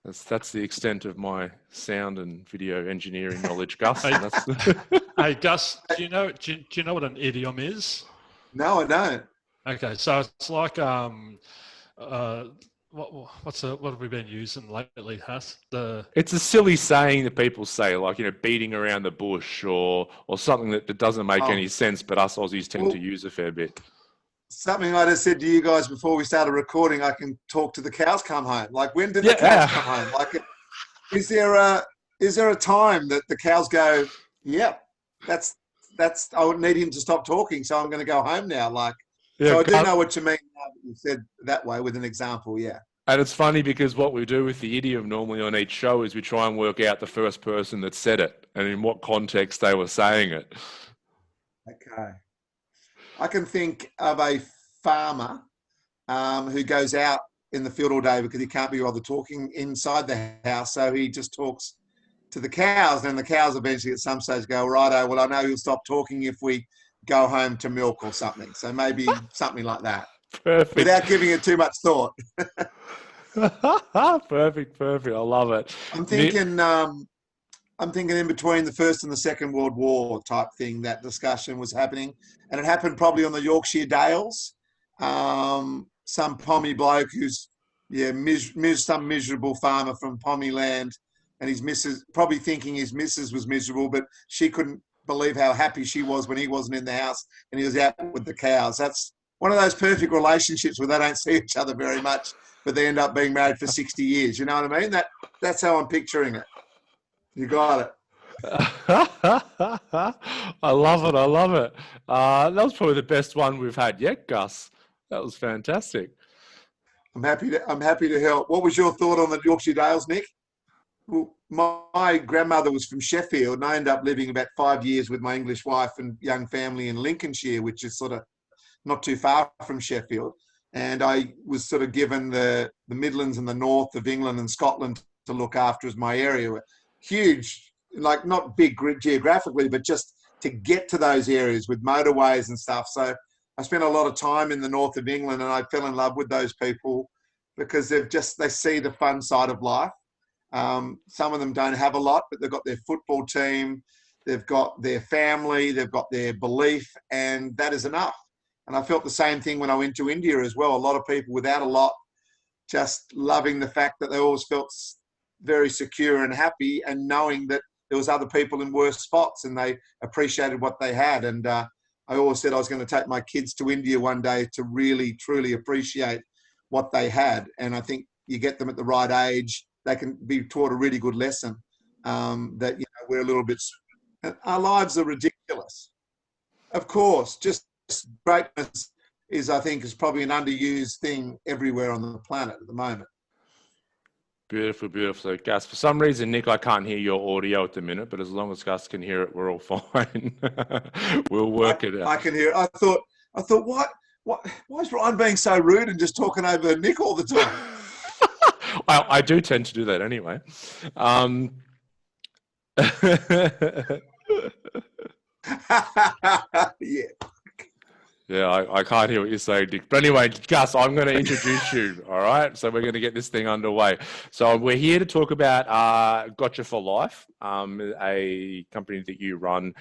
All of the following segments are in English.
That's the extent of my sound and video engineering knowledge, Gus. Hey, And that's hey Gus, do you know what an idiom is? No, I don't. Okay, so it's like uh, what have we been using lately, Huss? it's a silly saying that people say, like, beating around the bush or something that doesn't make Oh, any sense, but us Aussies tend to well, use a fair bit. something I just said to you guys before we started recording. I can talk to the cows come home. Like, when did the cows come Yeah. home? Like, is there a time that the cows go, yep, that's I would need him to stop talking, so I'm going to go home now. Like, Yeah, so I do know what you mean now that you said that way with an example. Yeah. and it's funny because what we do with the idiom normally on each show is we try and work out the first person that said it and in what context they were saying it. Okay. I can think of a farmer who goes out in the field all day because he can't be bothered talking inside the house, so he just talks to the cows. And the cows eventually at some stage go, righto, well, I know he'll stop talking if we go home to milk or something. So maybe something like that, Perfect. without giving it too much thought. Perfect. I love it. I'm Nick, thinking, I'm thinking in between the First and the Second World War type thing, that discussion was happening, and it happened probably on the Yorkshire Dales. Some pommy bloke who's some miserable farmer from Pommy land, and his missus probably thinking his missus was miserable, but she couldn't believe how happy she was when he wasn't in the house and he was out with the cows. That's one of those perfect relationships where they don't see each other very much, but they end up being married for 60 years. You know what I mean? That's how I'm picturing it. You got it. I love it. That was probably the best one we've had yet, Gus. That was fantastic. I'm happy to help. What was your thought on the Yorkshire Dales, Nick? Well, my grandmother was from Sheffield, and I ended up living about 5 years with my English wife and young family in Lincolnshire, which is sort of not too far from Sheffield. And I was sort of given the Midlands and the north of England and Scotland to look after as my area. Huge, like not big geographically, but just to get to those areas with motorways and stuff. So I spent a lot of time in the north of England, and I fell in love with those people because they see the fun side of life. Some of them don't have a lot, but they've got their football team, they've got their family, they've got their belief, and that is enough. And I felt the same thing when I went to India as well. A lot of people without a lot, just loving the fact that they always felt very secure and happy, and knowing that there was other people in worse spots and they appreciated what they had. And I always said I was going to take my kids to India one day to really, truly appreciate what they had. And I think you get them at the right age, they can be taught a really good lesson, that, we're a little bit, our lives are ridiculous. Of course, just greatness I think, is probably an underused thing everywhere on the planet at the moment. Beautiful. So, Gus, for some reason, Nick, I can't hear your audio at the minute, but as long as Gus can hear it, we're all fine. We'll work it out. I can hear it. I thought, why is Ryan being so rude and just talking over Nick all the time? I do tend to do that anyway. Yeah. Yeah, I can't hear what you're saying, Dick. But anyway, Gus, I'm going to introduce you, all right? So we're going to get this thing underway. So we're here to talk about Gotcha for Life, a company that you run,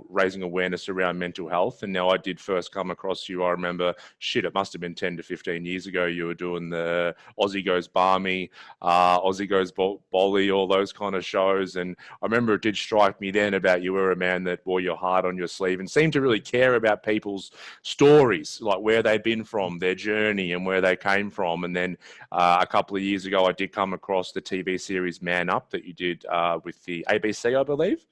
raising awareness around mental health. And now I did first come across you, I remember, it must have been 10 to 15 years ago, you were doing the Aussie Goes Barmy, Aussie Goes Bolly, all those kind of shows. And I remember it did strike me then about you were a man that wore your heart on your sleeve and seemed to really care about people's stories, like where they've been from, their journey and where they came from. And then a couple of years ago, I did come across the TV series Man Up that you did with the ABC, I believe.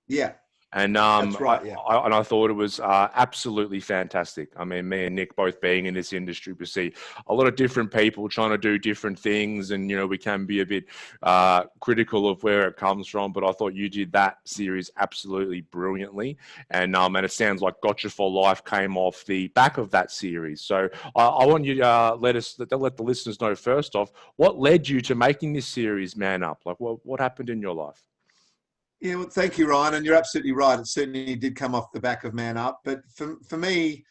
Yeah. And that's right, yeah. I thought it was absolutely fantastic. I mean, me and Nick both being in this industry, we see a lot of different people trying to do different things, and we can be a bit critical of where it comes from. But I thought you did that series absolutely brilliantly, and it sounds like Gotcha for Life came off the back of that series. So I want you to let the listeners know first off what led you to making this series, Man Up. Like, what happened in your life? Yeah, well, thank you, Ryan. And you're absolutely right. It certainly did come off the back of Man Up. But for me,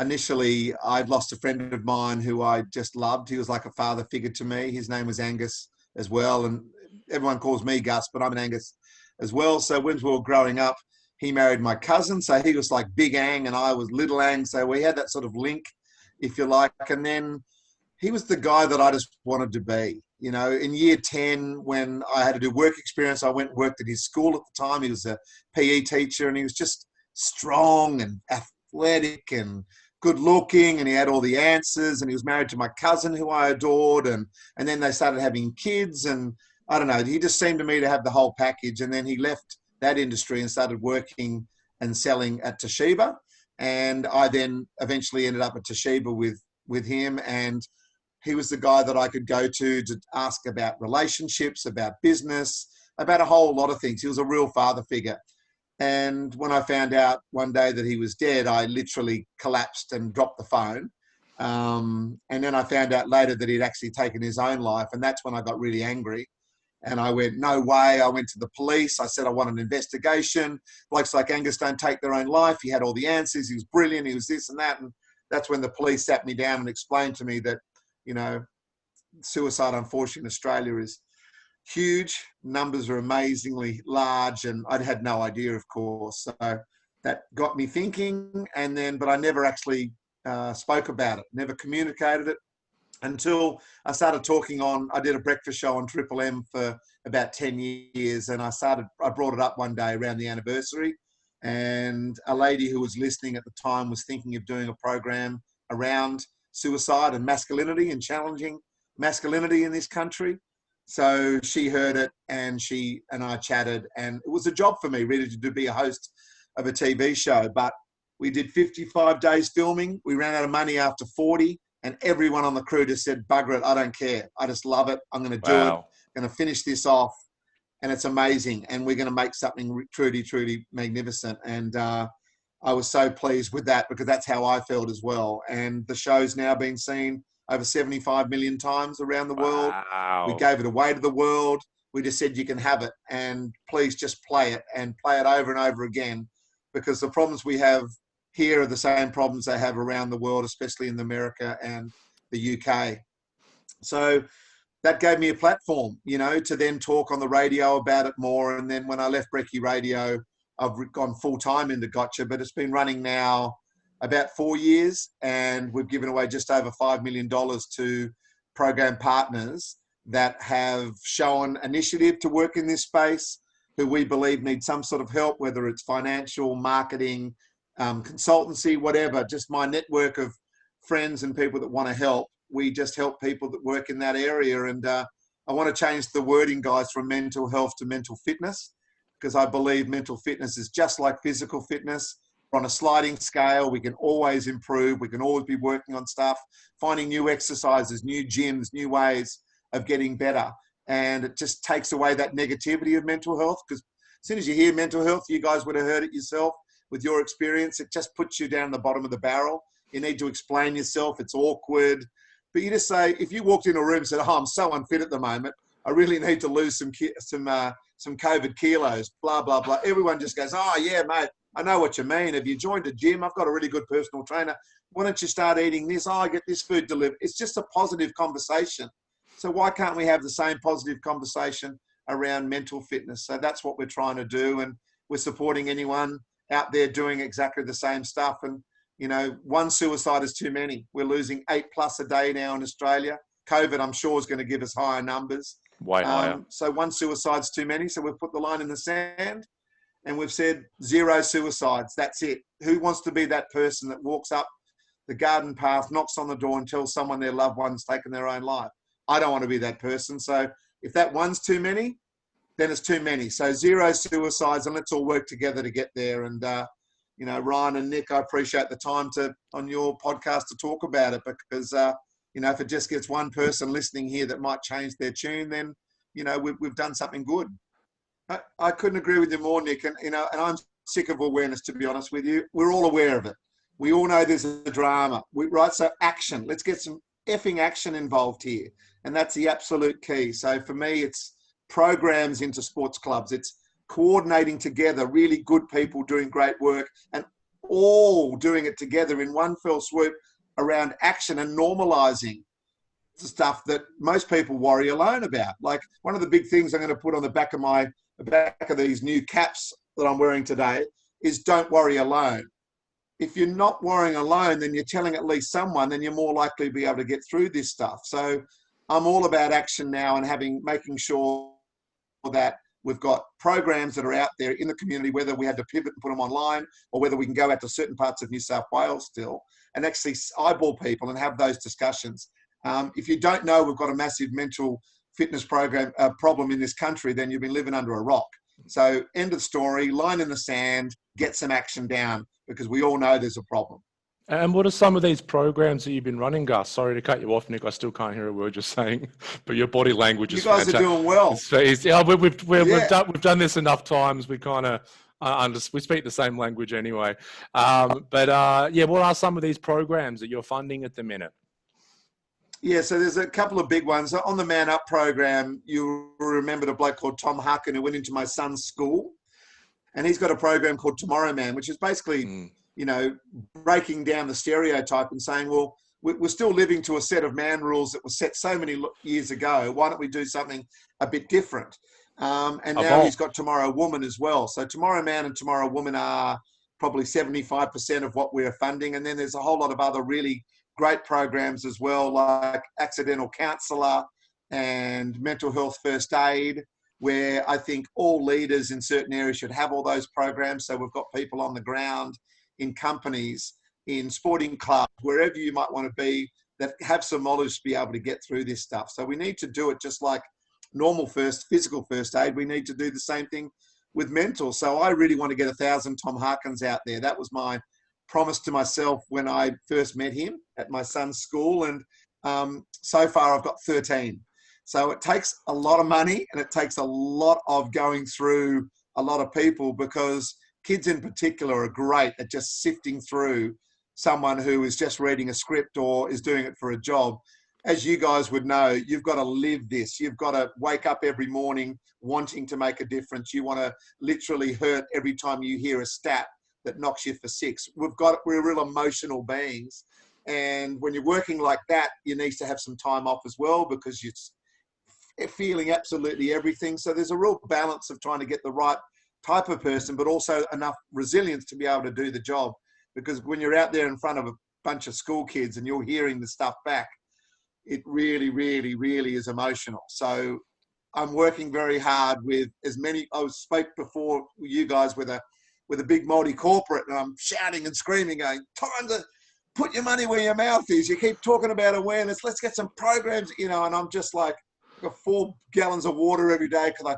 initially, I'd lost a friend of mine who I just loved. He was like a father figure to me. His name was Angus as well. And everyone calls me Gus, but I'm an Angus as well. So when we were growing up, he married my cousin. So he was like Big Ang and I was Little Ang. So we had that sort of link, if you like. And then he was the guy that I just wanted to be. You know, in year 10, when I had to do work experience, I went and worked at his school at the time. He was a PE teacher and he was just strong and athletic and good looking, and he had all the answers, and he was married to my cousin who I adored. And then they started having kids, and I don't know, he just seemed to me to have the whole package. And then he left that industry and started working and selling at Toshiba. And I then eventually ended up at Toshiba with him. And he was the guy that I could go to ask about relationships, about business, about a whole lot of things. He was a real father figure. And when I found out one day that he was dead, I literally collapsed and dropped the phone. And then I found out later that he'd actually taken his own life. And that's when I got really angry. And I went, no way. I went to the police. I said, I want an investigation. Blokes like Angus don't take their own life. He had all the answers. He was brilliant. He was this and that. And that's when the police sat me down and explained to me that, you know, suicide, unfortunately, in Australia is huge. Numbers are amazingly large, and I'd had no idea, of course. So that got me thinking. And then, but I never actually spoke about it, never communicated it until I started talking on. I did a breakfast show on Triple M for about 10 years, and I brought it up one day around the anniversary. And a lady who was listening at the time was thinking of doing a program around suicide and masculinity and challenging masculinity in this country. So she heard it, and she and I chatted, and it was a job for me really to be a host of a TV show. But we did 55 days filming. We ran out of money after 40, and everyone on the crew just said, bugger it, I don't care. I just love it. I'm going to do it. I'm going to finish this off. And it's amazing. And we're going to make something truly, truly magnificent. And I was so pleased with that, because that's how I felt as well. And the show's now been seen over 75 million times around the world. Wow. We gave it away to the world. We just said, you can have it, and please just play it, and play it over and over again, because the problems we have here are the same problems they have around the world, especially in America and the UK. So that gave me a platform, you know, to then talk on the radio about it more. And then when I left Brekkie Radio, I've gone full time into Gotcha, but it's been running now about 4 years, and we've given away just over $5 million to program partners that have shown initiative to work in this space, who we believe need some sort of help, whether it's financial, marketing, consultancy, whatever. Just my network of friends and people that want to help. We just help people that work in that area. And I want to change the wording, guys, from mental health to mental fitness, because I believe mental fitness is just like physical fitness. We're on a sliding scale. We can always improve. We can always be working on stuff, finding new exercises, new gyms, new ways of getting better. And it just takes away that negativity of mental health, because as soon as you hear mental health, you guys would have heard it yourself with your experience. It just puts you down the bottom of the barrel. You need to explain yourself. It's awkward. But you just say, if you walked in a room and said, oh, I'm so unfit at the moment, I really need to lose some COVID kilos, blah, blah, blah. Everyone just goes, oh, yeah, mate, I know what you mean. Have you joined a gym? I've got a really good personal trainer. Why don't you start eating this? Oh, I get this food delivered. It's just a positive conversation. So why can't we have the same positive conversation around mental fitness? So that's what we're trying to do. And we're supporting anyone out there doing exactly the same stuff. And, you know, one suicide is too many. We're losing 8+ a day now in Australia. COVID, I'm sure, is going to give us higher numbers. Way higher. So one suicide's too many. So we've put the line in the sand and we've said 0 suicides. That's it. Who wants to be that person that walks up the garden path, knocks on the door and tells someone their loved one's taken their own life? I don't want to be that person. So if that one's too many, then it's too many. So 0 suicides, and let's all work together to get there. And, you know, Ryan and Nick, I appreciate the time on your podcast to talk about it, because, you know, if it just gets one person listening here that might change their tune, then, you know, we've done something good. I couldn't agree with you more, Nick. And, you know, and I'm sick of awareness, to be honest with you. We're all aware of it. We all know there's a drama, right? So action, let's get some effing action involved here. And that's the absolute key. So for me, it's programs into sports clubs. It's coordinating together really good people doing great work and all doing it together in one fell swoop around action and normalizing of stuff that most people worry alone about. Like one of the big things I'm going to put on the back of these new caps that I'm wearing today is don't worry alone. If you're not worrying alone, then you're telling at least someone, then you're more likely to be able to get through this stuff. So I'm all about action now and making sure that we've got programs that are out there in the community, whether we had to pivot and put them online or whether we can go out to certain parts of New South Wales still and actually eyeball people and have those discussions. If you don't know we've got a massive mental fitness problem in this country, then you've been living under a rock. So end of story, line in the sand, get some action down, because we all know there's a problem. And what are some of these programs that you've been running, Gus? Sorry to cut you off, Nick. I still can't hear a word you're saying, but your body language is fantastic. You guys are doing well. We've done this enough times. We kind of we speak the same language anyway. What are some of these programs that you're funding at the minute? Yeah, so there's a couple of big ones. On the Man Up program, you remember a bloke called Tom Harkin who went into my son's school, and he's got a program called Tomorrow Man, which is basically, breaking down the stereotype and saying, well, we're still living to a set of man rules that were set so many years ago. Why don't we do something a bit different? And now he's got Tomorrow Woman as well. So Tomorrow Man and Tomorrow Woman are probably 75% of what we're funding. And then there's a whole lot of other really great programs as well, like Accidental Counsellor and Mental Health First Aid, where I think all leaders in certain areas should have all those programs. So we've got people on the ground in companies, in sporting clubs, wherever you might want to be, that have some knowledge to be able to get through this stuff. So we need to do it just like normal physical first aid. We need to do the same thing with mental. So I really want to get 1,000 Tom Harkins out there. That was my promise to myself when I first met him at my son's school. And so far I've got 13. So it takes a lot of money and it takes a lot of going through a lot of people, because kids in particular are great at just sifting through someone who is just reading a script or is doing it for a job. As you guys would know, you've got to live this. You've got to wake up every morning wanting to make a difference. You want to literally hurt every time you hear a stat that knocks you for 6. We're real emotional beings. And when you're working like that, you need to have some time off as well, because you're feeling absolutely everything. So there's a real balance of trying to get the right type of person, but also enough resilience to be able to do the job. Because when you're out there in front of a bunch of school kids and you're hearing the stuff back, it really, really, really is emotional. So I'm working very hard with as many. I spoke before you guys with a big multi-corporate, and I'm shouting and screaming, going, time to put your money where your mouth is. You keep talking about awareness. Let's get some programs, and I'm just like, I've got 4 gallons of water every day because I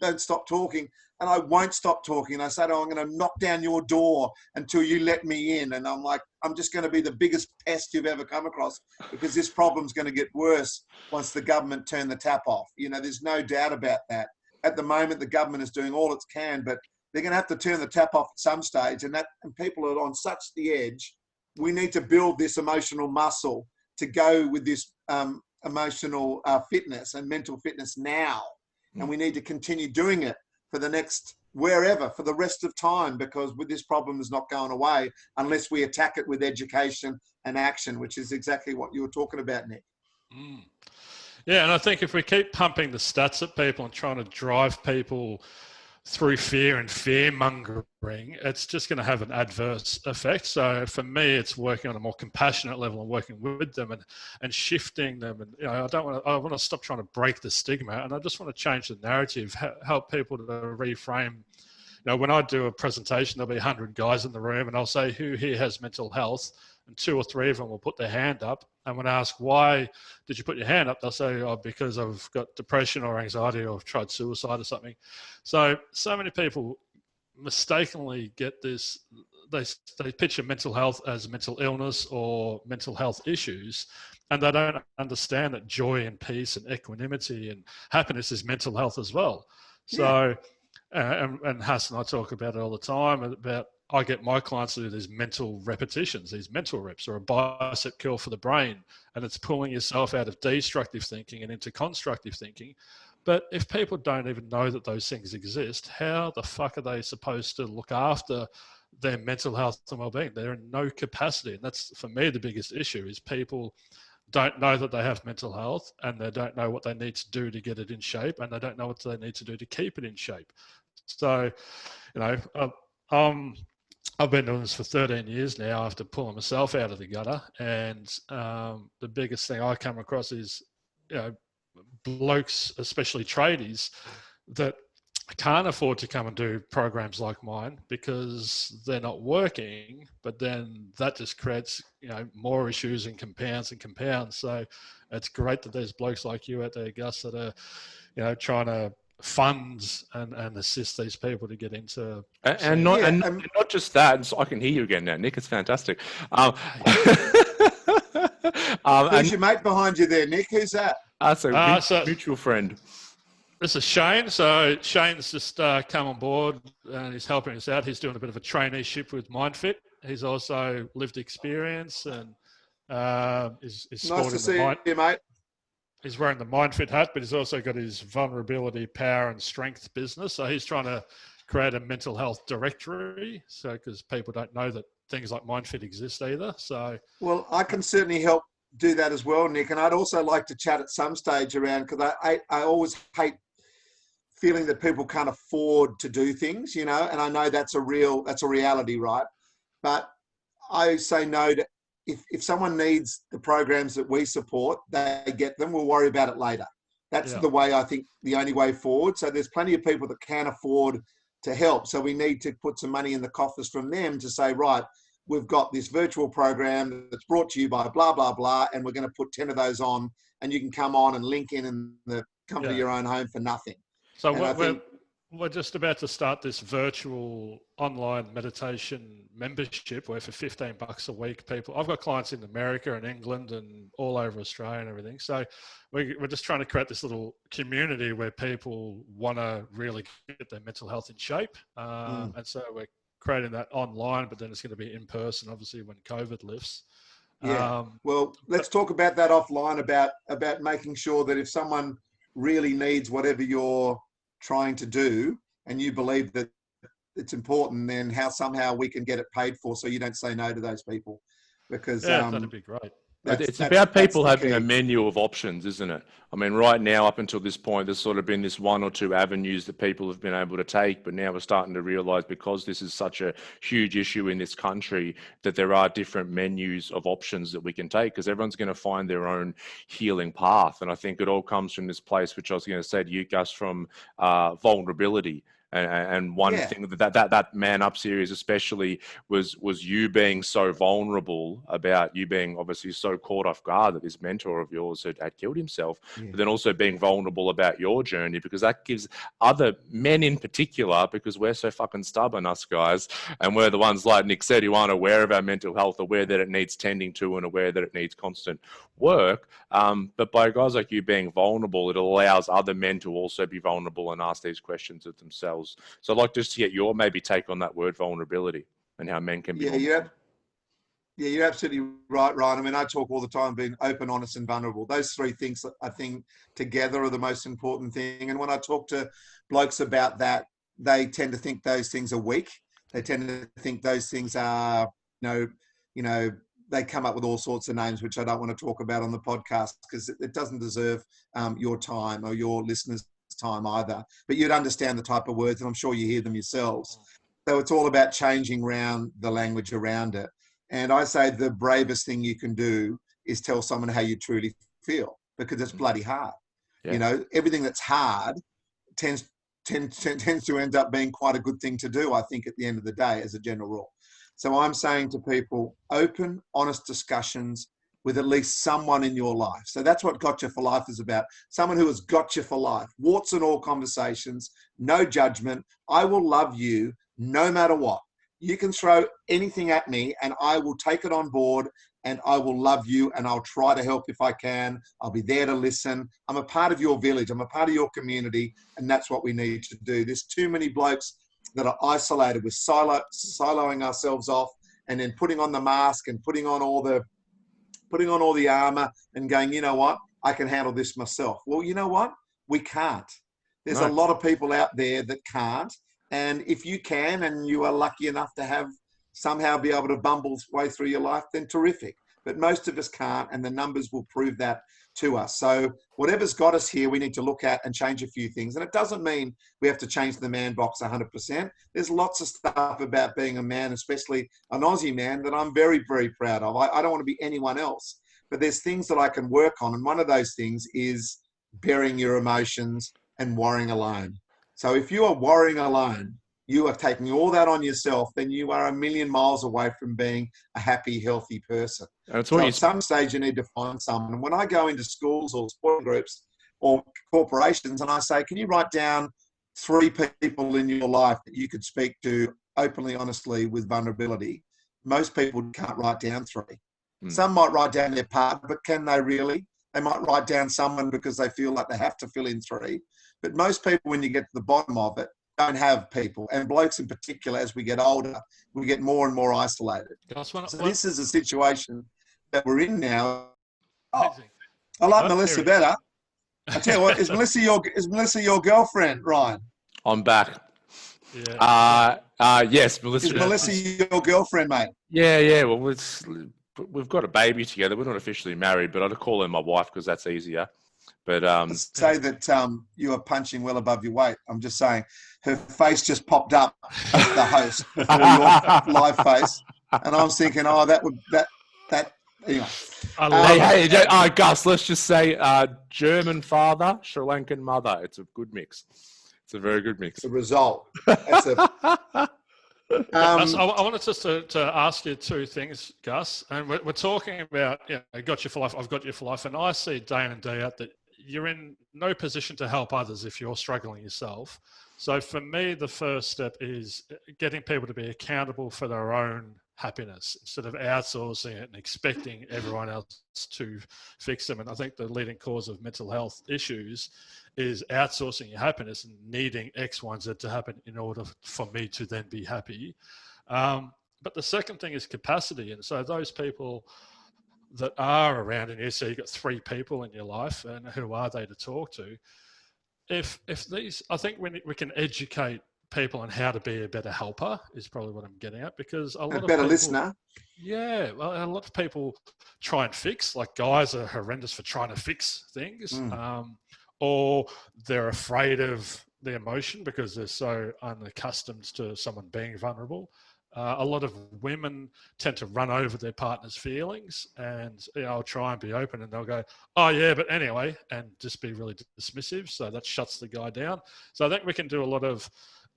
don't stop talking, and I won't stop talking. I said, I'm going to knock down your door until you let me in. And I'm like, I'm just going to be the biggest pest you've ever come across, because this problem's going to get worse once the government turn the tap off. There's no doubt about that. At the moment, the government is doing all it can, but they're going to have to turn the tap off at some stage, and people are on such the edge. We need to build this emotional muscle to go with this emotional fitness and mental fitness now. And we need to continue doing it for the next for the rest of time, because with this problem is not going away unless we attack it with education and action, which is exactly what you were talking about, Nick. Yeah, and I think if we keep pumping the stats at people and trying to drive people through fear and fear-mongering, it's just going to have an adverse effect. So for me, it's working on a more compassionate level and working with them and shifting them. And I want to stop trying to break the stigma, and I just want to change the narrative, help people to reframe. When I do a presentation, there'll be 100 guys in the room, and I'll say, who here has mental health? And 2 or 3 of them will put their hand up. And when I ask, why did you put your hand up? They'll say, because I've got depression or anxiety, or I've tried suicide or something. So many people mistakenly get this. They picture mental health as mental illness or mental health issues, and they don't understand that joy and peace and equanimity and happiness is mental health as well. So, and Hass and I talk about it all the time, about I get my clients to do these mental repetitions, these mental reps, or a bicep curl for the brain. And it's pulling yourself out of destructive thinking and into constructive thinking. But if people don't even know that those things exist, how the fuck are they supposed to look after their mental health and well-being? They're in no capacity. And that's, for me, the biggest issue is people don't know that they have mental health, and they don't know what they need to do to get it in shape, and they don't know what they need to do to keep it in shape. So, I've been doing this for 13 years now after pulling myself out of the gutter. And the biggest thing I come across is, blokes, especially tradies, that can't afford to come and do programs like mine because they're not working, but then that just creates, more issues and compounds. So it's great that there's blokes like you out there, Gus, that are, trying to fund and assist these people to get into and not just that. So I can hear you again now, Nick. It's fantastic. Who's your mate behind you there, Nick? Who's that? That's a mutual friend. This is Shane. So Shane's just come on board and he's helping us out. He's doing a bit of a traineeship with Myndfit. He's also lived experience and is nice to see you, mate. He's wearing the Myndfit hat, but he's also got his vulnerability, power, and strength business. So he's trying to create a mental health directory. So because people don't know that things like Myndfit exist either. So well, I can certainly help do that as well, Nick. And I'd also like to chat at some stage around, because I always hate feeling that people can't afford to do things, and I know that's a reality, right? But I say no to, if someone needs the programs that we support, they get them, we'll worry about it later. That's the way, I think, the only way forward. So there's plenty of people that can afford to help. So we need to put some money in the coffers from them to say, right, we've got this virtual program that's brought to you by blah, blah, blah, and we're going to put 10 of those on, and you can come on and link in the comfort of your own home for nothing. So we're just about to start this virtual online meditation membership where for $15 a week, I've got clients in America and England and all over Australia and everything. So we're just trying to create this little community where people want to really get their mental health in shape. And so we're creating that online, but then it's going to be in person, obviously, when COVID lifts. Yeah. Well, let's talk about that offline, about making sure that if someone really needs whatever you're trying to do and you believe that it's important, then how somehow we can get it paid for so you don't say no to those people. Because that'd be great. It's about people having a menu of options, isn't it? I mean, right now, up until this point, there's sort of been this one or two avenues that people have been able to take, but now we're starting to realize, because this is such a huge issue in this country, that there are different menus of options that we can take, because everyone's going to find their own healing path. And I think it all comes from this place, which I was going to say to you, Gus, from vulnerability. And one thing that Man Up series especially was you being so vulnerable about you being obviously so caught off guard that this mentor of yours had killed himself, but then also being vulnerable about your journey, because that gives other men in particular, because we're so fucking stubborn, us guys, and we're the ones, like Nick said, who aren't aware of our mental health, aware that it needs tending to and aware that it needs constant work. But by guys like you being vulnerable, it allows other men to also be vulnerable and ask these questions of themselves. So I'd like just to get your maybe take on that word vulnerability and how men can be. You're absolutely right, Ryan. I mean, I talk all the time being open, honest, and vulnerable. Those three things, I think, together are the most important thing. And when I talk to blokes about that, they tend to think those things are weak. They tend to think those things are, they come up with all sorts of names, which I don't want to talk about on the podcast because it doesn't deserve your time or your listeners' time either. But you'd understand the type of words, and I'm sure you hear them yourselves. So it's all about changing around the language around it. And I say the bravest thing you can do is tell someone how you truly feel, because it's bloody hard. Yeah. Everything that's hard tends to end up being quite a good thing to do, I think, at the end of the day, as a general rule. So I'm saying to people, open, honest discussions with at least someone in your life. So that's what Gotcha for Life is about. Someone who has got you for life. Warts and all conversations, no judgment. I will love you no matter what. You can throw anything at me and I will take it on board, and I will love you, and I'll try to help if I can. I'll be there to listen. I'm a part of your village. I'm a part of your community, and that's what we need to do. There's too many blokes that are isolated with siloing ourselves off and then putting on the mask and putting on all the armor and going, you know what, I can handle this myself. Well, you know what? We can't. There's a lot of people out there that can't. And if you can, and you are lucky enough to have somehow be able to bumble way through your life, then terrific. but most of us can't, and the numbers will prove that to us. So whatever's got us here, we need to look at and change a few things. And it doesn't mean we have to change the man box 100%. There's lots of stuff about being a man, especially an Aussie man, that I'm very, very proud of. I don't want to be anyone else, but there's things that I can work on. And one of those things is burying your emotions and worrying alone. So if you are worrying alone, you are taking all that on yourself, then you are a million miles away from being a happy, healthy person. So at some stage, you need to find someone. And when I go into schools or sport groups or corporations and I say, can you write down 3 people in your life that you could speak to openly, honestly, with vulnerability? Most people can't write down 3. Some might write down their partner, but can they really? They might write down someone because they feel like they have to fill in 3. But most people, when you get to the bottom of it, don't have people, and blokes in particular, as we get older, we get more and more isolated. So this is a situation that we're in now. Oh, I like Melissa better. I tell you what, is Melissa your girlfriend, Ryan? I'm back. Yeah. Yes, Melissa. Is Melissa your girlfriend, mate? Yeah. Well, we've got a baby together. We're not officially married, but I'd call her my wife because that's easier. But say that you are punching well above your weight. I'm just saying, her face just popped up as the host before your live face, and I was thinking, that anyway. Hey, Gus, let's just say German father, Sri Lankan mother. It's a good mix. It's a very good mix. The result. That's a. I wanted just to ask you 2 things, Gus. And we're talking about, I got you for life, I've got you for life. And I see day in and day out that you're in no position to help others if you're struggling yourself. So for me, the first step is getting people to be accountable for their own happiness instead of outsourcing it and expecting everyone else to fix them. And I think the leading cause of mental health issues is outsourcing your happiness and needing X, Y, and Z to happen in order for me to then be happy. But the second thing is capacity. And so those people that are around, and you say you've got 3 people in your life, and who are they to talk to? If these, I think we can educate people on how to be a better helper is probably what I'm getting at, because a lot of better people, listener. Yeah, well, a lot of people try and fix, like guys are horrendous for trying to fix things, or they're afraid of the emotion because they're so unaccustomed to someone being vulnerable. A lot of women tend to run over their partner's feelings, and I'll try and be open, and they'll go, "Oh yeah, but anyway," and just be really dismissive. So that shuts the guy down. So I think we can do a lot of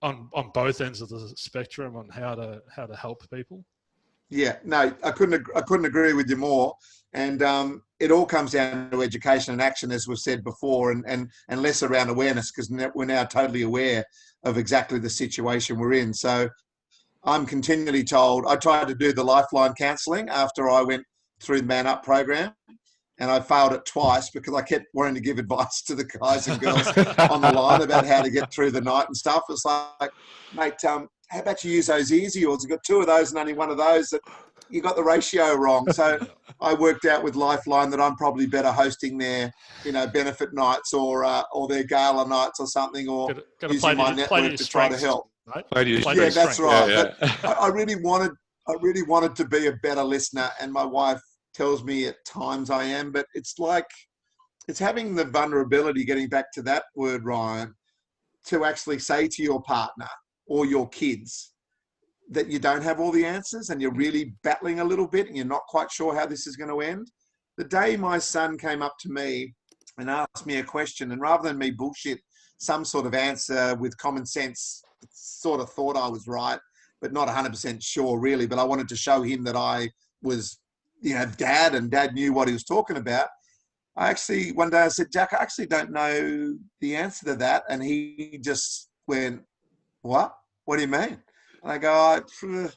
on both ends of the spectrum on how to help people. Yeah, no, I couldn't agree with you more. And it all comes down to education and action, as we've said before, and less around awareness, because we're now totally aware of exactly the situation we're in. So I'm continually told, I tried to do the Lifeline counselling after I went through the Man Up program, and I failed it twice because I kept wanting to give advice to the guys and girls on the line about how to get through the night and stuff. It's like, mate, how about you use those ears of yours? You've got 2 of those and only one of those that you got the ratio wrong. So I worked out with Lifeline that I'm probably better hosting their, benefit nights or their gala nights or something, or using my network to try to help. Right? Yeah, that's right. Yeah. But I really wanted to be a better listener, and my wife tells me at times I am, but it's like, it's having the vulnerability, getting back to that word, Ryan, to actually say to your partner or your kids that you don't have all the answers and you're really battling a little bit and you're not quite sure how this is going to end. The day my son came up to me and asked me a question, and rather than me bullshit some sort of answer with common sense, sort of thought I was right, but not 100% sure really, but I wanted to show him that I was, dad, and dad knew what he was talking about. One day I said, Jack, I actually don't know the answer to that. And he just went, what? What do you mean? And I go, I don't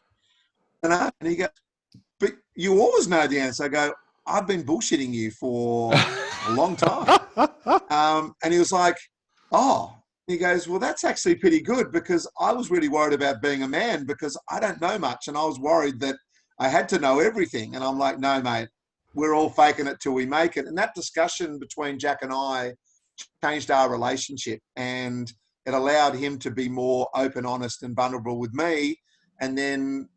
know. And he goes, but you always know the answer. I go, I've been bullshitting you for a long time. And he was like, oh. He goes, well, that's actually pretty good, because I was really worried about being a man because I don't know much. And I was worried that I had to know everything. And I'm like, no, mate, we're all faking it till we make it. And that discussion between Jack and I changed our relationship, and it allowed him to be more open, honest and vulnerable with me. And then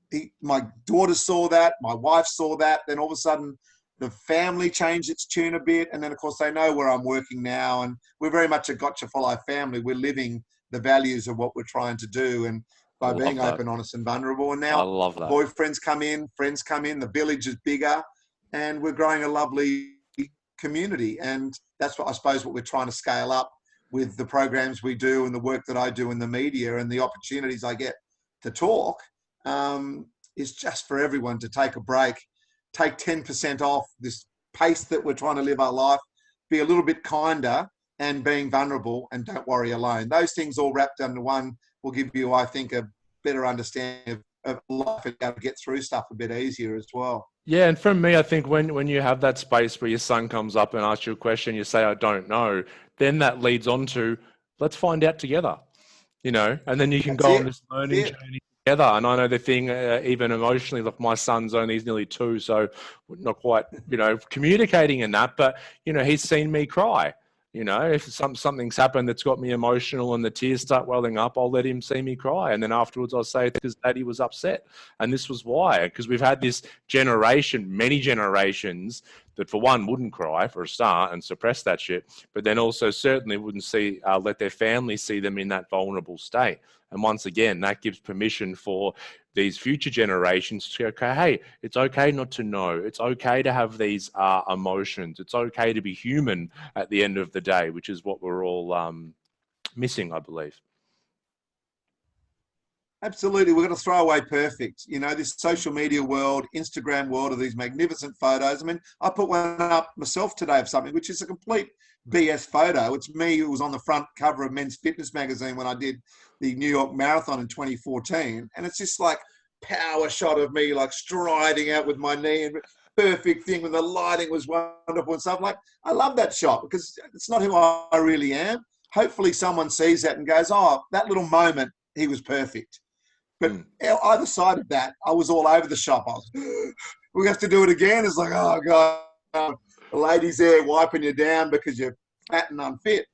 my daughter saw that, my wife saw that. Then all of a sudden, the family changed its tune a bit. And then, of course, they know where I'm working now. And we're very much a Gotcha for Life family. We're living the values of what we're trying to do. And by being open, honest, and vulnerable. And now I love that. boyfriends come in, friends come in, the village is bigger, and we're growing a lovely community. And that's what I suppose what we're trying to scale up with the programs we do and the work that I do in the media and the opportunities I get to talk, is just for everyone to take a break, take 10% off this pace that we're trying to live our life, be a little bit kinder, and being vulnerable, and don't worry alone. Those things all wrapped under one will give you, I think, a better understanding of life and how to get through stuff a bit easier as well. Yeah, and from me, I think when you have that space where your son comes up and asks you a question, you say, I don't know, then that leads on to, let's find out together, you know, and then you can go on this learning journey together. And I know the thing, even emotionally, like my son's he's nearly 2, so not quite, you know, communicating in that, but, you know, he's seen me cry. You know, if something's happened that's got me emotional and the tears start welling up, I'll let him see me cry. And then afterwards I'll say, because Daddy was upset. And this was why. Because we've had this generation, many generations, that for one wouldn't cry for a start and suppress that shit, but then also certainly wouldn't let their family see them in that vulnerable state. And once again, that gives permission for these future generations to go, okay, hey, it's okay not to know. It's okay to have these emotions. It's okay to be human at the end of the day, which is what we're all missing, I believe. Absolutely. We're going to throw away perfect. You know, this social media world, Instagram world of these magnificent photos. I mean, I put one up myself today of something, which is a complete BS photo. It's me who was on the front cover of Men's Fitness magazine when I did the New York Marathon in 2014. And it's just like power shot of me, like striding out with my knee, and perfect thing when the lighting was wonderful and stuff. Like, I love that shot because it's not who I really am. Hopefully someone sees that and goes, oh, that little moment, he was perfect. But either side of that, I was all over the shop. I was, we have to do it again. It's like, oh, God, the lady's there wiping you down because you're fat and unfit.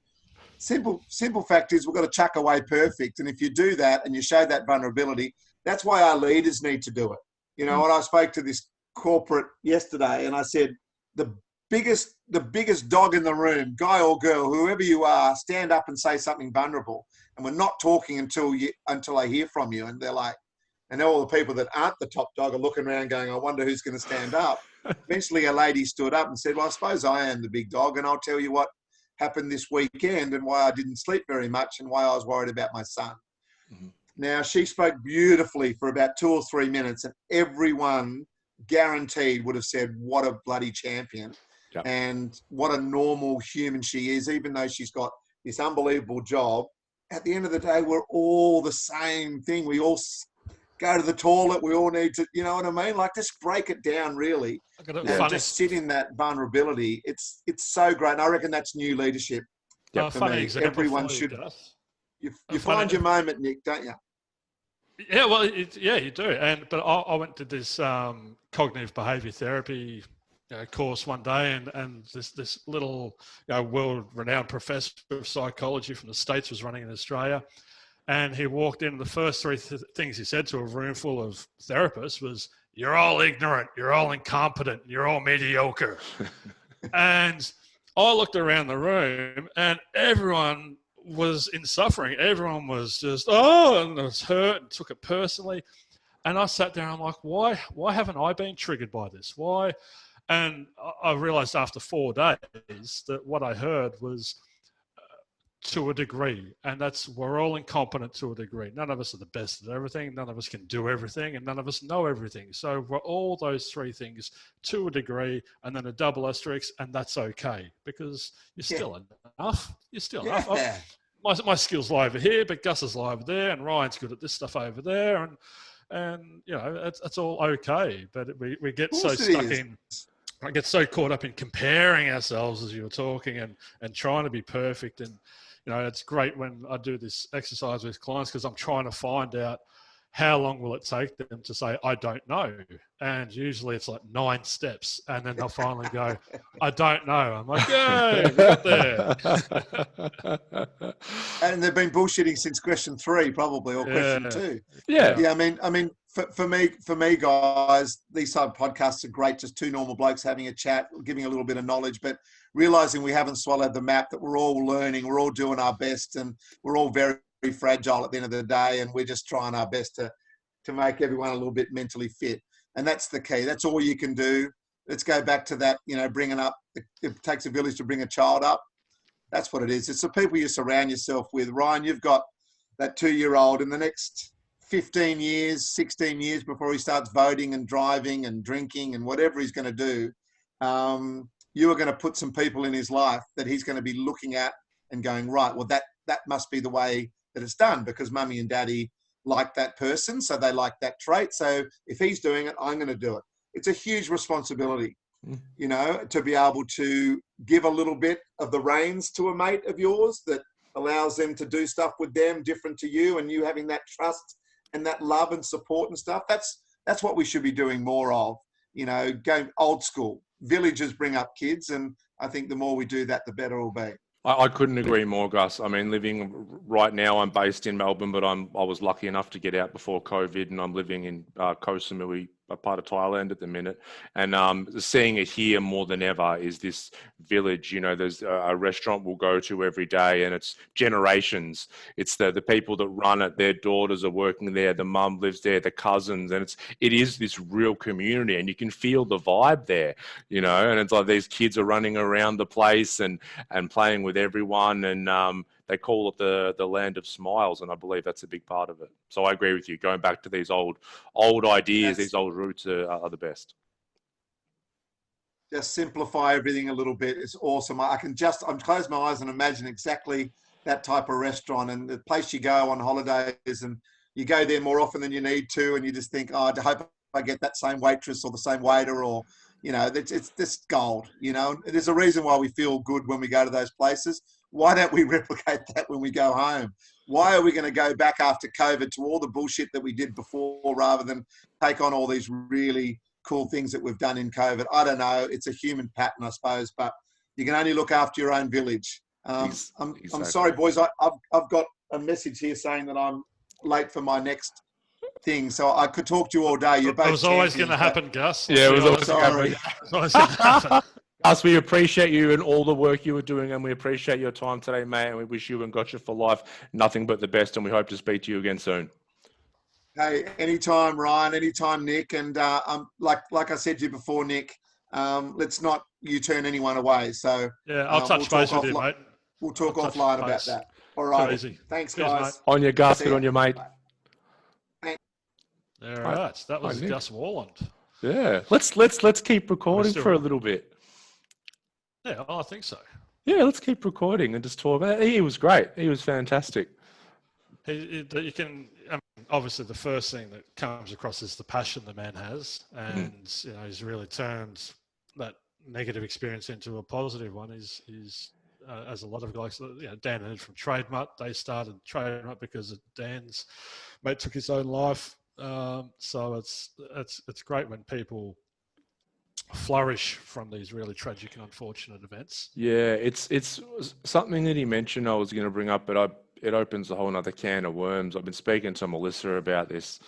Simple fact is we've got to chuck away perfect. And if you do that and you show that vulnerability, that's why our leaders need to do it. You know, when I spoke to this corporate yesterday and I said, the biggest dog in the room, guy or girl, whoever you are, stand up and say something vulnerable. And we're not talking until I hear from you. And they're like, and all the people that aren't the top dog are looking around going, I wonder who's going to stand up. Eventually a lady stood up and said, well, I suppose I am the big dog. And I'll tell you what happened this weekend and why I didn't sleep very much and why I was worried about my son. Mm-hmm. Now, she spoke beautifully for about 2 or 3 minutes and everyone guaranteed would have said, what a bloody champion. Yep. And what a normal human she is, even though she's got this unbelievable job. At the end of the day, we're all the same thing. We all go to the toilet. We all need to, you know what I mean? Like, just break it down, really. And just sit in that vulnerability. It's so great. And I reckon that's new leadership. For me. Everyone should. You find your moment, Nick, don't you? Yeah, well, you do. But I went to this cognitive behaviour therapy course one day, and this little world-renowned professor of psychology from the States was running in Australia, and he walked in. The first 3 things he said to a room full of therapists was, "You're all ignorant, you're all incompetent, you're all mediocre." And I looked around the room, and everyone was in suffering. Everyone was just and was hurt and took it personally. And I sat there and I'm like, why haven't I been triggered by this? Why? And I realized after 4 days that what I heard was to a degree, and that's we're all incompetent to a degree. None of us are the best at everything. None of us can do everything, and none of us know everything. So we're all those 3 things to a degree, and then a double asterisk, and that's okay because you're still enough. You're still enough. My skills lie over here, but Gus's lie over there, and Ryan's good at this stuff over there, and you know it's all okay. But we get so stuck in. I get so caught up in comparing ourselves, as you were talking, and trying to be perfect. And, you know, it's great when I do this exercise with clients because I'm trying to find out how long will it take them to say, I don't know? And usually it's like 9 steps. And then they'll finally go, I don't know. I'm like, yay, we got there. And they've been bullshitting since question 3, probably, or question 2. Yeah. Yeah, I mean, for me, guys, these type of podcasts are great. Just two normal blokes having a chat, giving a little bit of knowledge, but realizing we haven't swallowed the map, that we're all learning, we're all doing our best, and we're all very, very fragile at the end of the day, and we're just trying our best to make everyone a little bit mentally fit. And that's the key. That's all you can do. Let's go back to that, bringing up, it takes a village to bring a child up. That's what it is. It's the people you surround yourself with. Ryan, you've got that 2-year-old. In the next 15 years, 16 years before he starts voting and driving and drinking and whatever he's going to do, you are going to put some people in his life that he's going to be looking at and going, right, well, that must be the way that it's done, because mummy and daddy like that person, so they like that trait. So if he's doing it, I'm going to do it. It's a huge responsibility, to be able to give a little bit of the reins to a mate of yours that allows them to do stuff with them different to you, and you having that trust and that love and support and stuff. That's what we should be doing more of, going old school. Villages bring up kids, and I think the more we do that, the better it'll be. I couldn't agree more, Gus. I mean, living right now, I'm based in Melbourne, but I was lucky enough to get out before COVID, and I'm living in Koh Samui, a part of Thailand at the minute. And seeing it here more than ever is this village. There's a restaurant we'll go to every day, and it's generations. It's the people that run it. Their daughters are working there. The mum lives there. The cousins, and it is this real community, and you can feel the vibe there. And it's like these kids are running around the place and playing with everyone, and they call it the land of smiles, and I believe that's a big part of it. So I agree with you. Going back to these old ideas, these old roots are the best. Just simplify everything a little bit. It's awesome. I'm close my eyes and imagine exactly that type of restaurant and the place you go on holidays, and you go there more often than you need to, and you just think, oh, I hope I get that same waitress or the same waiter, or it's just gold. There's a reason why we feel good when we go to those places. Why don't we replicate that when we go home? Why are we going to go back after COVID to all the bullshit that we did before, rather than take on all these really cool things that we've done in COVID? I don't know. It's a human pattern, I suppose, but you can only look after your own village. I'm sorry, boys. I've got a message here saying that I'm late for my next thing, so I could talk to you all day. You're both. It was always going to happen, Gus. Yeah, it was always sorry. going to happen. Gus, we appreciate you and all the work you were doing, and we appreciate your time today, mate, and we wish you and Gotcha for life nothing but the best, and we hope to speak to you again soon. Hey, anytime, Ryan, anytime, Nick, and like I said to you before, Nick, let's not turn anyone away. So yeah, I'll touch base with you, mate. We'll talk offline about that. All right. Easy. Thanks, Cheers, guys. Mate. On your Gus, good on your mate. All right, that was Gus Worland. Yeah, let's keep recording for a little bit. Yeah, I think so. Yeah, let's keep recording and just talk. He was great. He was fantastic. You can obviously the first thing that comes across is the passion the man has, and he's really turned that negative experience into a positive one. He's as a lot of guys, Dan and Ed from Trademut, they started Trademut because Dan's mate took his own life. So it's great when people flourish from these really tragic and unfortunate events. Yeah, it's something that he mentioned I was going to bring up, but it opens a whole nother can of worms. I've been speaking to Melissa about this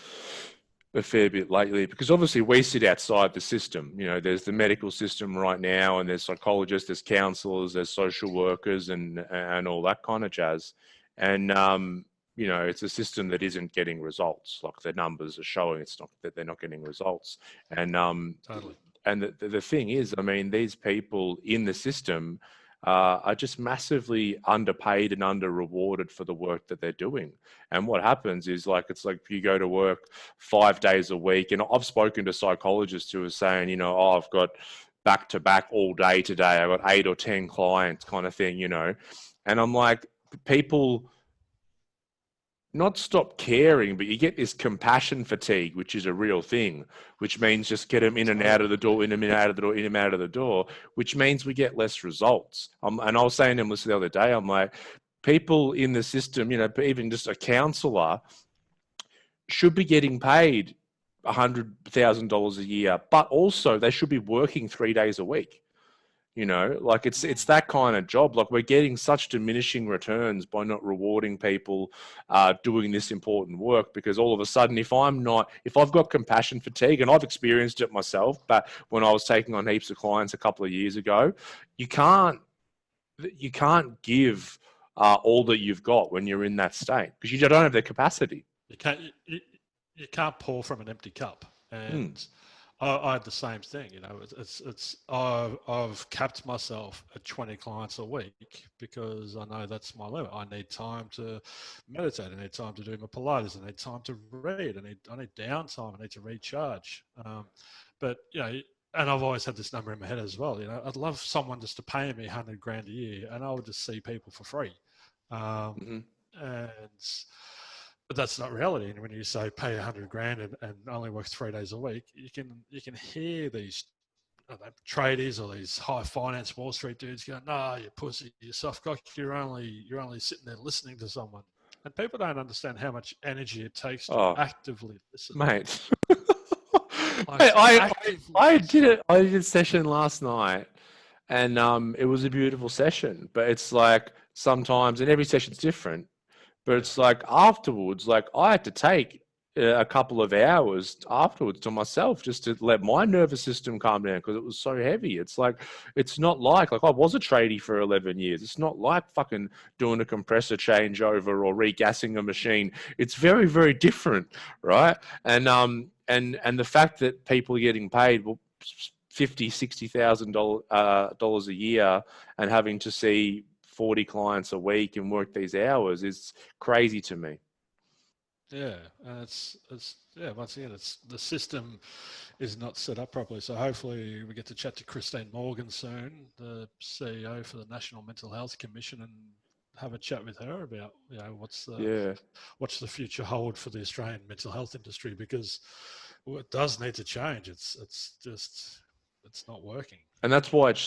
a fair bit lately, because obviously we sit outside the system. There's the medical system right now, and there's psychologists, there's counsellors, there's social workers, and all that kind of jazz. And it's a system that isn't getting results. Like the numbers are showing, it's not that they're not getting results. And Totally. And the thing is, I mean, these people in the system are just massively underpaid and under-rewarded for the work that they're doing. And what happens is, it's like you go to work 5 days a week, and I've spoken to psychologists who are saying, I've got back-to-back all day today. I've got 8 or 10 clients kind of thing, And I'm like, people not stop caring, but you get this compassion fatigue, which is a real thing, which means just get them in and out of the door, in and out of the door, in and out of the door, which means we get less results. And I was saying to him the other day, I'm like, people in the system, even just a counsellor, should be getting paid $100,000 a year, but also they should be working 3 days a week. You know, like it's that kind of job. Like we're getting such diminishing returns by not rewarding people doing this important work, because all of a sudden, if I've got compassion fatigue, and I've experienced it myself, but when I was taking on heaps of clients a couple of years ago, you can't give all that you've got when you're in that state, because you don't have the capacity. You can't pour from an empty cup. And I had the same thing, you know. I've capped myself at 20 clients a week because I know that's my limit. I need time to meditate. I need time to do my Pilates. I need time to read. I need downtime. I need to recharge. But you know, and I've always had this number in my head as well. You know, I'd love someone just to pay me $100,000 a year, and I would just see people for free. But that's not reality. And when you say pay $100,000 and only work 3 days a week, you can hear these tradies or these high finance Wall Street dudes going, "No, you pussy, you soft cock. You're only sitting there listening to someone." And people don't understand how much energy it takes to actively listen, mate. Like, I did a session last night, and it was a beautiful session. But it's like sometimes, and every session's different. But it's like afterwards, like I had to take a couple of hours afterwards to myself just to let my nervous system calm down, because it was so heavy. It's like, it's not like I was a tradie for 11 years. It's not like fucking doing a compressor changeover or regassing a machine. It's very, very different, right? And the fact that people are getting paid $50,000-$60,000 a year and having to see 40 clients a week and work these hours is crazy to me. Yeah, and it's once again, it's the system is not set up properly. So hopefully we get to chat to Christine Morgan soon, the CEO for the National Mental Health Commission, and have a chat with her about, you know, what's the future hold for the Australian mental health industry, because it does need to change. It's not working. And that's why it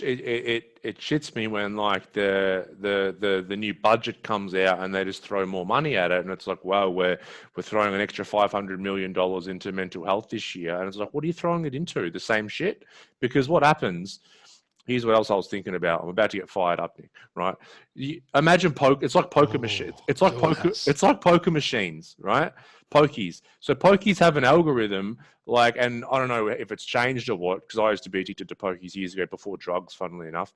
shits me when like the new budget comes out and they just throw more money at it, and it's like, wow, we're throwing an extra $500 million into mental health this year, and it's like, what are you throwing it into? The same shit? Because what happens? Here's what else I was thinking about. I'm about to get fired up, Nick. Right? Imagine poker. It's like poker machines. It's like poker. It's like poker machines, right? Pokies. So pokies have an algorithm, like, and I don't know if it's changed or what, because I used to be addicted to pokies years ago before drugs, funnily enough.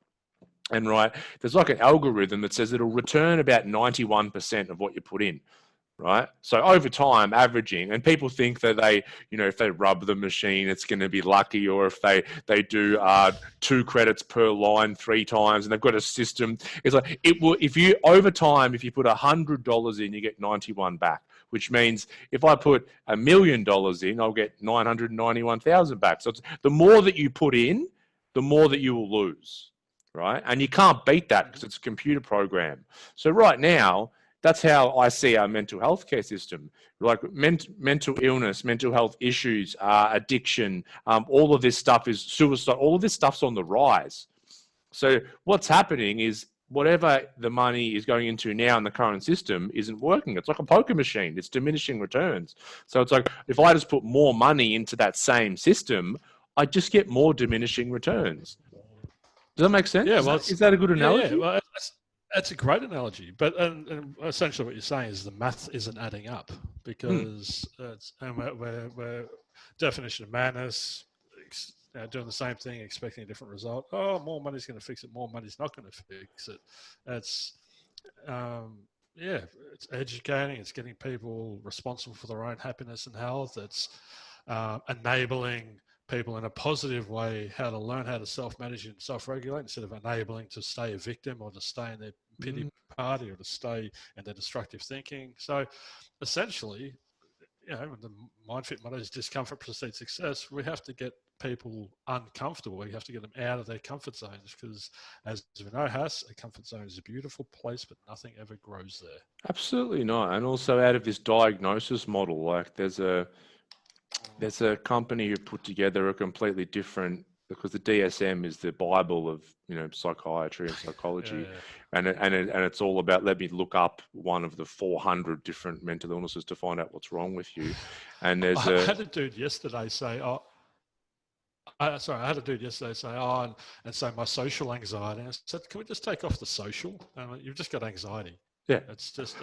And right, there's like an algorithm that says it'll return about 91% of what you put in. Right. So over time, averaging, and people think that they, you know, if they rub the machine, it's going to be lucky, or if they do 2 credits per line 3 times, and they've got a system. It's like, it will, if you over time, if you put $100 in, you get 91 back, which means if I put $1 million in, I'll get 991,000 back. So it's, the more that you put in, the more that you will lose. Right. And you can't beat that because it's a computer program. So right now, that's how I see our mental health care system. Like mental illness, mental health issues, addiction, all of this stuff is suicide. All of this stuff's on the rise. So what's happening is whatever the money is going into now in the current system isn't working. It's like a poker machine. It's diminishing returns. So it's like, if I just put more money into that same system, I just get more diminishing returns. Does that make sense? Yeah, well, is that a good analogy? Yeah, well, that's a great analogy, but and essentially what you're saying is the math isn't adding up, because we're definition of madness, doing the same thing, expecting a different result. Oh, more money's going to fix it. More money's not going to fix it. It's it's educating. It's getting people responsible for their own happiness and health. It's enabling people in a positive way how to learn how to self-manage and self-regulate, instead of enabling to stay a victim or to stay in their pity party or to stay in their destructive thinking. So essentially, you know, the Myndfit motto is discomfort precedes success. We have to get people uncomfortable. We have to get them out of their comfort zones, because as we know, a comfort zone is a beautiful place, but nothing ever grows there. Absolutely not. And also out of this diagnosis model, like there's a company who put together a completely different because the DSM is the Bible of, you know, psychiatry and psychology. Yeah. And it's all about, let me look up one of the 400 different mental illnesses to find out what's wrong with you. And there's I had a dude yesterday say, I had a dude yesterday say, and so my social anxiety. And I said, can we just take off the social? You've just got anxiety. Yeah. It's just,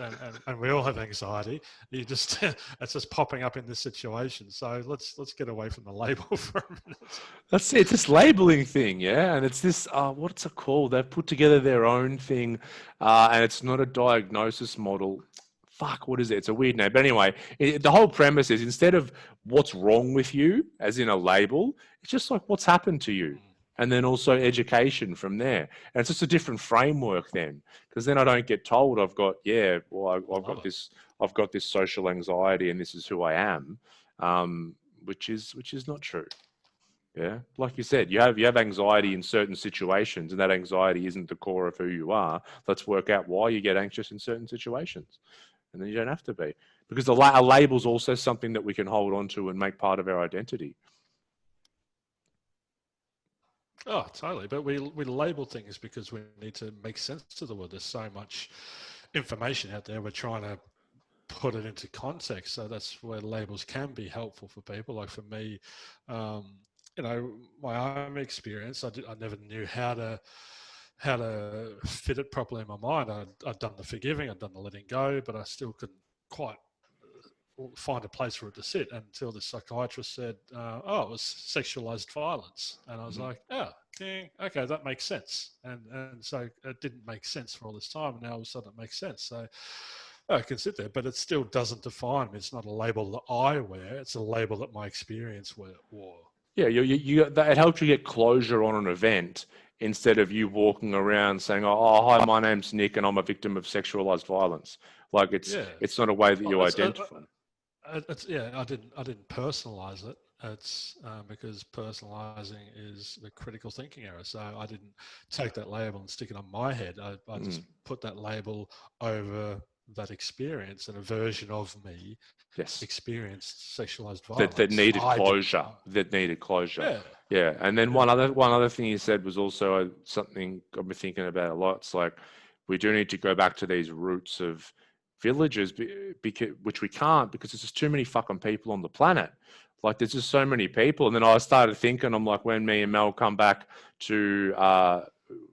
and we all have anxiety. You just, it's just popping up in this situation. So let's get away from the label for a minute. That's it. It's this labeling thing, yeah. And it's this, what's it called? They've put together their own thing, and it's not a diagnosis model. Fuck, what is it? It's a weird name. But anyway, the whole premise is, instead of what's wrong with you, as in a label, it's just like what's happened to you. And then also education from there. And it's just a different framework then, because then I don't get told I've got this social anxiety and this is who I am, which is not true. Yeah, like you said, you have anxiety in certain situations, and that anxiety isn't the core of who you are. Let's work out why you get anxious in certain situations, and then you don't have to be, because a label's also something that we can hold on to and make part of our identity. Oh, totally. But we label things because we need to make sense to the world. There's so much information out there. We're trying to put it into context. So that's where labels can be helpful for people. Like for me, you know, my own experience, I never knew how to fit it properly in my mind. I'd done the forgiving, I'd done the letting go, but I still couldn't quite find a place for it to sit until the psychiatrist said, it was sexualized violence. And I was like, okay, that makes sense. And so it didn't make sense for all this time, and now all of a sudden it makes sense. So I can sit there, but it still doesn't define me. It's not a label that I wear, it's a label that my experience wore. Yeah, it helps you get closure on an event, instead of you walking around saying, hi, my name's Nick and I'm a victim of sexualized violence. Like it's not a way that you identify. I didn't personalize it. It's because personalizing is the critical thinking error. So I didn't take that label and stick it on my head. I just put that label over that experience, and a version of me experienced sexualized violence. That needed closure. That needed closure. Yeah. And then one other thing you said was also something I've been thinking about a lot. It's like, we do need to go back to these roots of villages, which we can't, because there's just too many fucking people on the planet. Like, there's just so many people. And then I started thinking, I'm like, when me and Mel come back to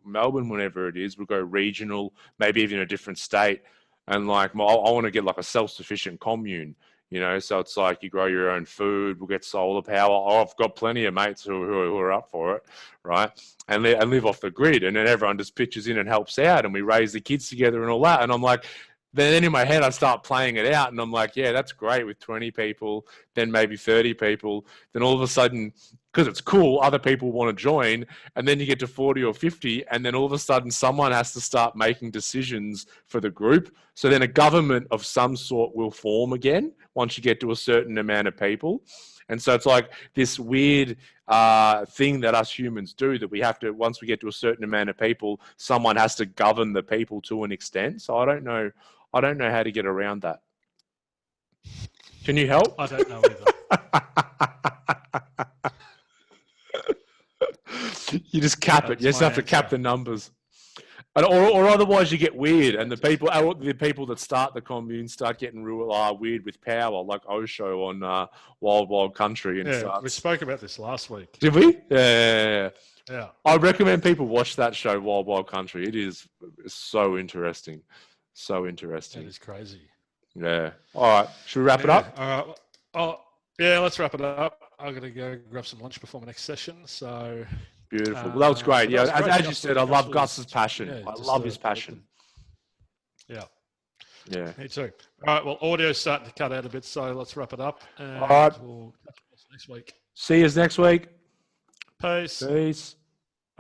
Melbourne, whenever it is, we'll go regional, maybe even a different state. And like, I want to get like a self-sufficient commune, you know? So it's like, you grow your own food, we'll get solar power. I've got plenty of mates who are up for it, right? And live off the grid. And then everyone just pitches in and helps out, and we raise the kids together and all that. And I'm like, then in my head, I start playing it out, and I'm like, yeah, that's great with 20 people, then maybe 30 people. Then all of a sudden, because it's cool, other people want to join, and then you get to 40 or 50, and then all of a sudden someone has to start making decisions for the group. So then a government of some sort will form again once you get to a certain amount of people. And so it's like this weird thing that us humans do, that we have to, once we get to a certain amount of people, someone has to govern the people to an extent. So I don't know how to get around that. Can you help? I don't know either. You just cap it. You just have to cap the numbers. Or otherwise you get weird, and the people that start the commune start getting real weird with power, like Osho on Wild Country. And we spoke about this last week. Did we? Yeah. Yeah. I recommend people watch that show, Wild Country. It is so interesting. So interesting. It is crazy. Yeah. All right. Should we wrap it up? Let's wrap it up. I'm going to go grab some lunch before my next session. So beautiful. Well, that was great. Yeah, as you said, I love Gus's passion. I love his passion. Yeah. Yeah. Me too. All right. Well, audio's starting to cut out a bit, so let's wrap it up. And all right. We'll catch you next week. See you next week. Peace. Peace.